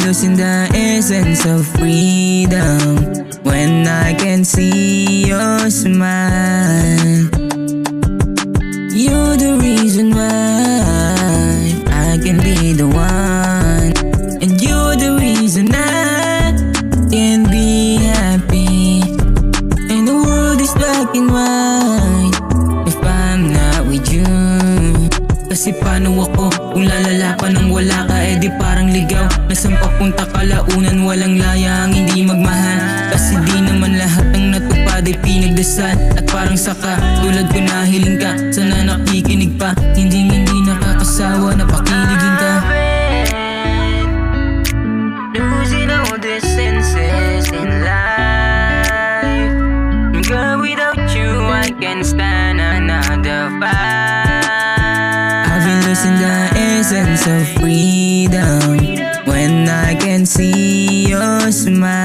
losing the essence of freedom when I can see your smile. You're the reason why I can be the one, and you're the reason I can be happy. And the world is black and white if I'm not with you. Kasi paano ako kung lalala pa nang wala ka? Eh di parang ligaw, nasaan papunta kalaunan, walang layang hindi magmahal. Kasi di naman lahat ng natupad ay pinagdasal. At parang saka tulad ko nahiling ka, sana nakikinig pa, hindi nakakasawa na pakiligin ka. Losing all the senses in life. Girl, without you I can't stand another fight. Losing the essence of freedom when I can see your smile.